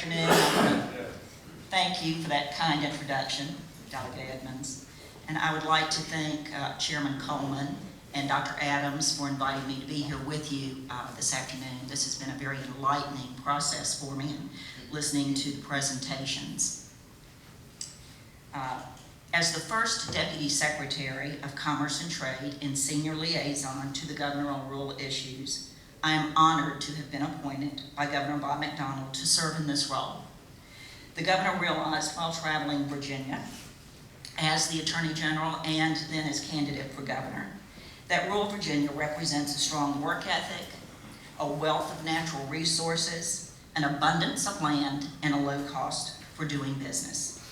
afternoon. I want to thank you for that kind introduction, Delegate Edmonds. And I would like to thank Chairman Coleman and Dr. Adams for inviting me to be here with you this afternoon. This has been a very enlightening process for me in listening to the presentations. As the first Deputy Secretary of Commerce and Trade and Senior Liaison to the Governor on Rural Issues, I am honored to have been appointed by Governor Bob McDonnell to serve in this role. The Governor realized while traveling Virginia as the Attorney General and then as candidate for Governor that rural Virginia represents a strong work ethic, a wealth of natural resources, an abundance of land, and a low cost for doing business.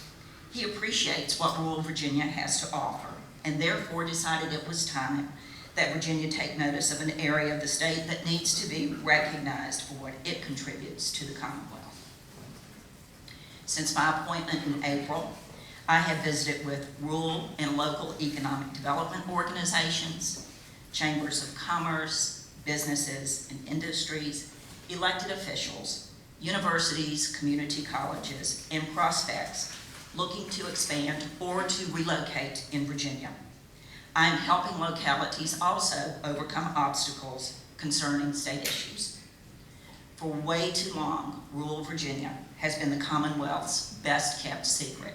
He appreciates what rural Virginia has to offer and therefore decided it was time that Virginia take notice of an area of the state that needs to be recognized for what it contributes to the Commonwealth. Since my appointment in April, I have visited with rural and local economic development organizations, chambers of commerce, businesses and industries, elected officials, universities, community colleges, and prospects looking to expand or to relocate in Virginia. I am helping localities also overcome obstacles concerning state issues. For way too long, rural Virginia has been the Commonwealth's best kept secret.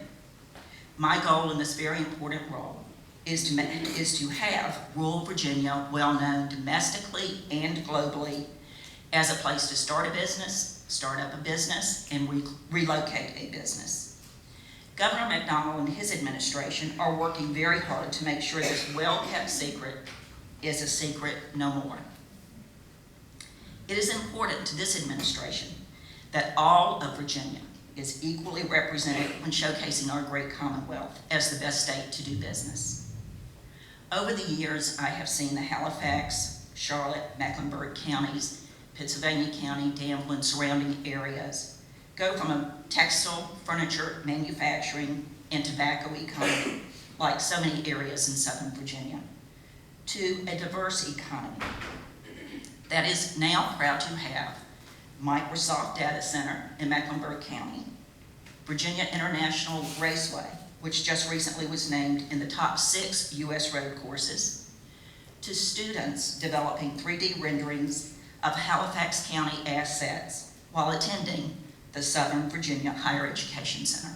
My goal in this very important role is to have rural Virginia well known domestically and globally as a place to start a business, start up a business, and relocate a business. Governor McDonnell and his administration are working very hard to make sure this well-kept secret is a secret no more. It is important to this administration that all of Virginia is equally represented when showcasing our great Commonwealth as the best state to do business. Over the years, I have seen the Halifax, Charlotte, Mecklenburg counties, Pittsylvania County, Danville, and surrounding areas go from a textile, furniture, manufacturing, and tobacco economy, like so many areas in Southern Virginia, to a diverse economy that is now proud to have Microsoft Data Center in Mecklenburg County, Virginia International Raceway, which just recently was named in the top 6 U.S. road courses, to students developing 3D renderings of Halifax County assets while attending the Southern Virginia Higher Education Center.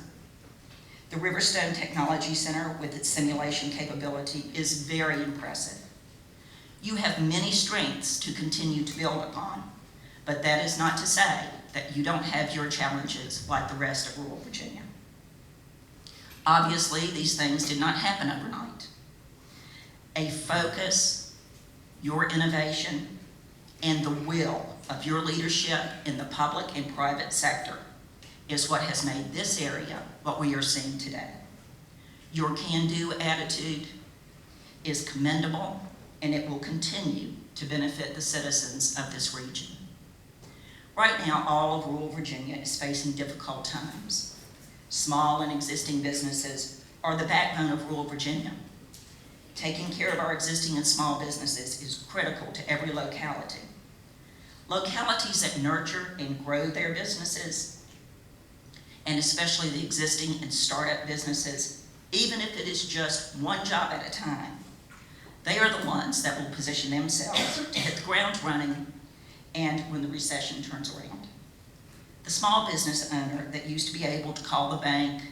The Riverstone Technology Center with its simulation capability is very impressive. You have many strengths to continue to build upon, but that is not to say that you don't have your challenges like the rest of rural Virginia. Obviously, these things did not happen overnight. A focus, your innovation, and the will of your leadership in the public and private sector is what has made this area what we are seeing today. Your can-do attitude is commendable, and it will continue to benefit the citizens of this region. Right now, all of rural Virginia is facing difficult times. Small and existing businesses are the backbone of rural Virginia. Taking care of our existing and small businesses is critical to every locality. Localities that nurture and grow their businesses, and especially the existing and startup businesses, even if it is just one job at a time, they are the ones that will position themselves to hit the ground running and when the recession turns around. The small business owner that used to be able to call the bank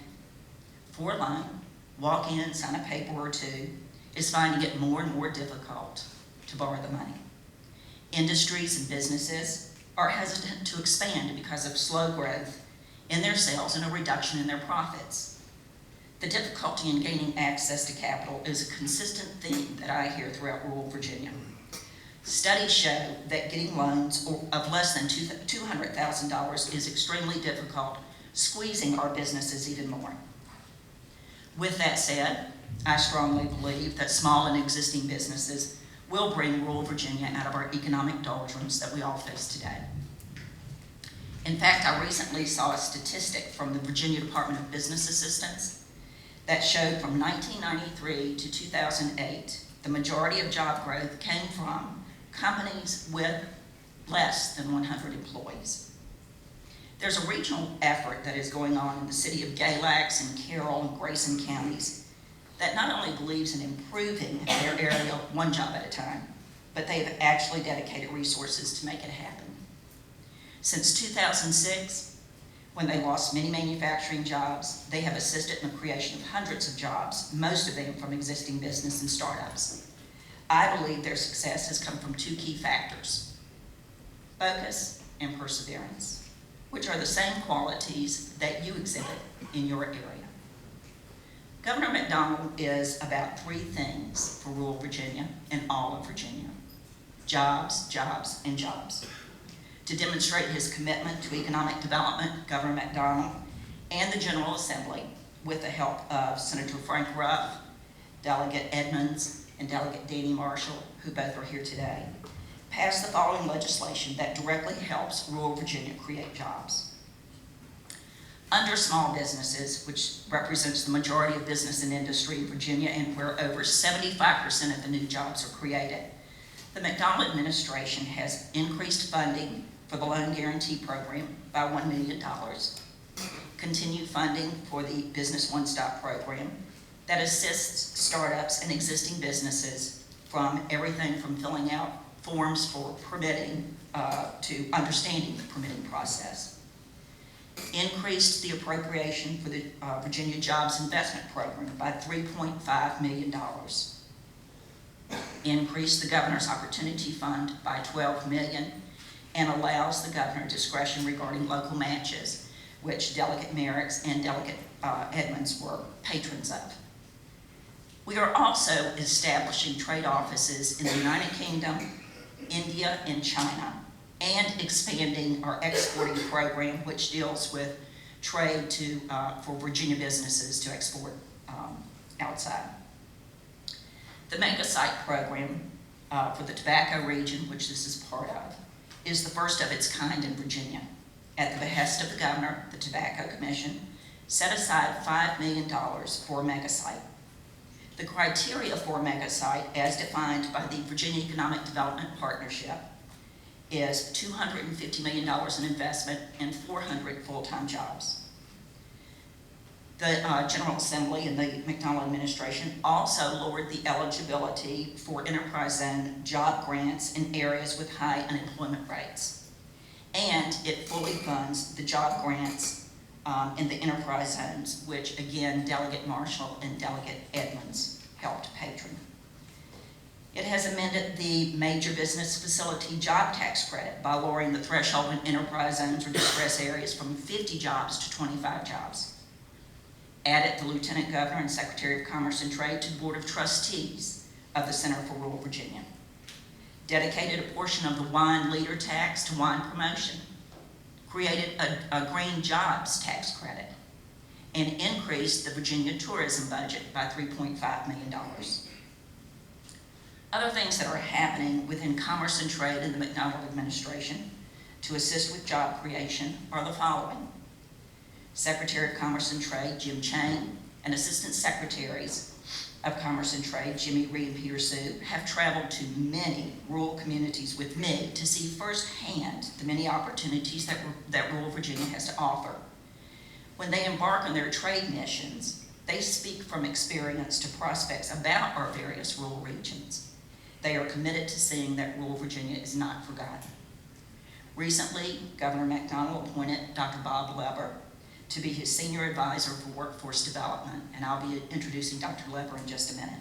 for a loan, walk in, sign a paper or two, is finding it more and more difficult to borrow the money. Industries and businesses are hesitant to expand because of slow growth in their sales and a reduction in their profits. The difficulty in gaining access to capital is a consistent theme that I hear throughout rural Virginia. Studies show that getting loans of less than $200,000 is extremely difficult, squeezing our businesses even more. With that said, I strongly believe that small and existing businesses will bring rural Virginia out of our economic doldrums that we all face today. In fact, I recently saw a statistic from the Virginia Department of Business Assistance that showed from 1993 to 2008, the majority of job growth came from companies with less than 100 employees. There's a regional effort that is going on in the city of Galax and Carroll and Grayson counties that not only believes in improving their area one job at a time, but they have actually dedicated resources to make it happen. Since 2006, when they lost many manufacturing jobs, they have assisted in the creation of hundreds of jobs, most of them from existing business and startups. I believe their success has come from two key factors: focus and perseverance, which are the same qualities that you exhibit in your area. Governor McDonald is about three things for rural Virginia and all of Virginia: jobs, jobs, and jobs. To demonstrate his commitment to economic development, Governor McDonald and the General Assembly, with the help of Senator Frank Ruff, Delegate Edmonds, and Delegate Danny Marshall, who both are here today, passed the following legislation that directly helps rural Virginia create jobs. Under small businesses, which represents the majority of business and industry in Virginia and where over 75% of the new jobs are created, the McDonald administration has increased funding for the Loan Guarantee Program by $1 million, continued funding for the Business One-Stop Program that assists startups and existing businesses from everything from filling out forms for permitting to understanding the permitting process. Increased the appropriation for the Virginia Jobs Investment Program by $3.5 million. Increased the Governor's Opportunity Fund by $12 million and allows the Governor discretion regarding local matches, which Delegate Merrick's and Delegate Edmonds were patrons of. We are also establishing trade offices in the United Kingdom, India, and China, and expanding our exporting program, which deals with trade for Virginia businesses to export outside. The Mega Site program for the tobacco region, which this is part of, is the first of its kind in Virginia. At the behest of the Governor, the Tobacco Commission set aside $5 million for a Mega Site. The criteria for a Mega Site, as defined by the Virginia Economic Development Partnership, is $250 million in investment and 400 full-time jobs. The General Assembly and the McDonald administration also lowered the eligibility for enterprise zone job grants in areas with high unemployment rates. And it fully funds the job grants in the enterprise zones, which again, Delegate Marshall and Delegate Edmonds helped patron. It has amended the Major Business Facility Job Tax Credit by lowering the threshold in enterprise zones or distress areas from 50 jobs to 25 jobs. Added the Lieutenant Governor and Secretary of Commerce and Trade to the Board of Trustees of the Center for Rural Virginia. Dedicated a portion of the wine leader tax to wine promotion. Created a green jobs tax credit and increased the Virginia tourism budget by $3.5 million. Other things that are happening within Commerce and Trade in the McDonald administration to assist with job creation are the following. Secretary of Commerce and Trade, Jim Chang, and Assistant Secretaries of Commerce and Trade, Jimmy Reed and Peter Sue, have traveled to many rural communities with me to see firsthand the many opportunities that rural Virginia has to offer. When they embark on their trade missions, they speak from experience to prospects about our various rural regions. They are committed to seeing that rural Virginia is not forgotten. Recently, Governor McDonald appointed Dr. Bob Leber to be his Senior Advisor for Workforce Development, and I'll be introducing Dr. Leber in just a minute.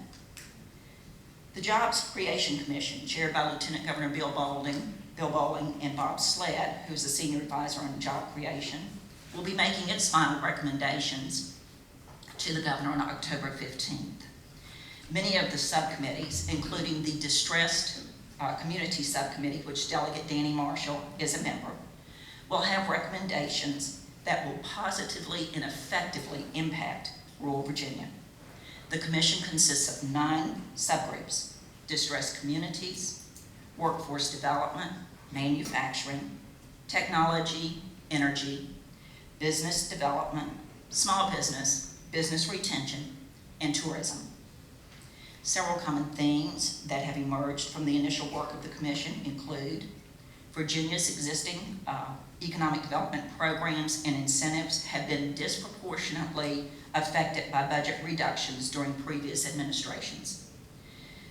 The Jobs Creation Commission, chaired by Lieutenant Governor Bill Bowling and Bob Sled, who's the Senior Advisor on Job Creation, will be making its final recommendations to the Governor on October 15th. Many of the subcommittees, including the Distressed Community Subcommittee, which Delegate Danny Marshall is a member, will have recommendations that will positively and effectively impact rural Virginia. The commission consists of 9 subgroups: distressed communities, workforce development, manufacturing, technology, energy, business development, small business, business retention, and tourism. Several common themes that have emerged from the initial work of the commission include Virginia's existing economic development programs and incentives have been disproportionately affected by budget reductions during previous administrations.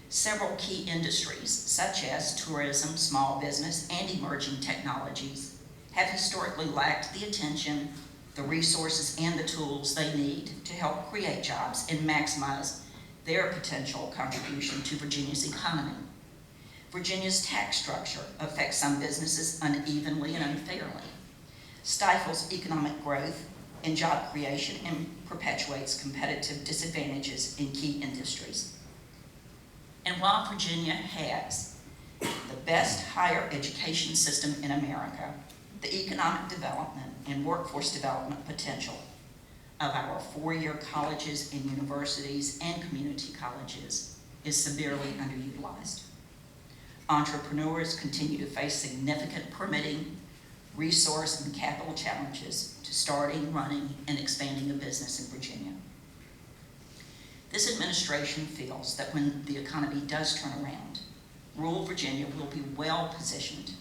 Several key industries, such as tourism, small business, and emerging technologies, have historically lacked the attention, the resources, and the tools they need to help create jobs and maximize their potential contribution to Virginia's economy. Virginia's tax structure affects some businesses unevenly and unfairly, stifles economic growth and job creation, and perpetuates competitive disadvantages in key industries. And while Virginia has the best higher education system in America, the economic development and workforce development potential of our four-year colleges and universities and community colleges is severely underutilized. Entrepreneurs continue to face significant permitting, resource, and capital challenges to starting, running, and expanding a business in Virginia. This administration feels that when the economy does turn around, rural Virginia will be well positioned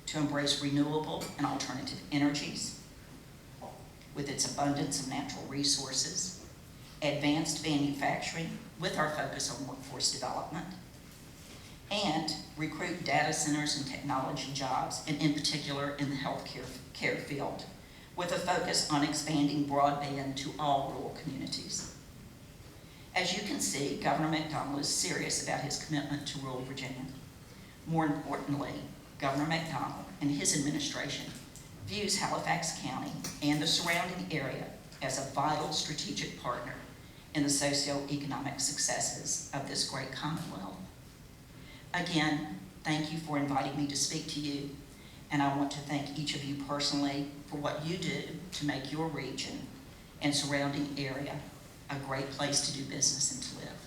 to embrace renewable and alternative energies with its abundance of natural resources, advanced manufacturing with our focus on workforce development, and recruit data centers and technology jobs, and in particular in the healthcare field, with a focus on expanding broadband to all rural communities. As you can see, Governor McDonnell is serious about his commitment to rural Virginia. More importantly, Governor McDonnell and his administration views Halifax County and the surrounding area as a vital strategic partner in the socioeconomic successes of this great Commonwealth. Again, thank you for inviting me to speak to you, and I want to thank each of you personally for what you do to make your region and surrounding area a great place to do business and to live.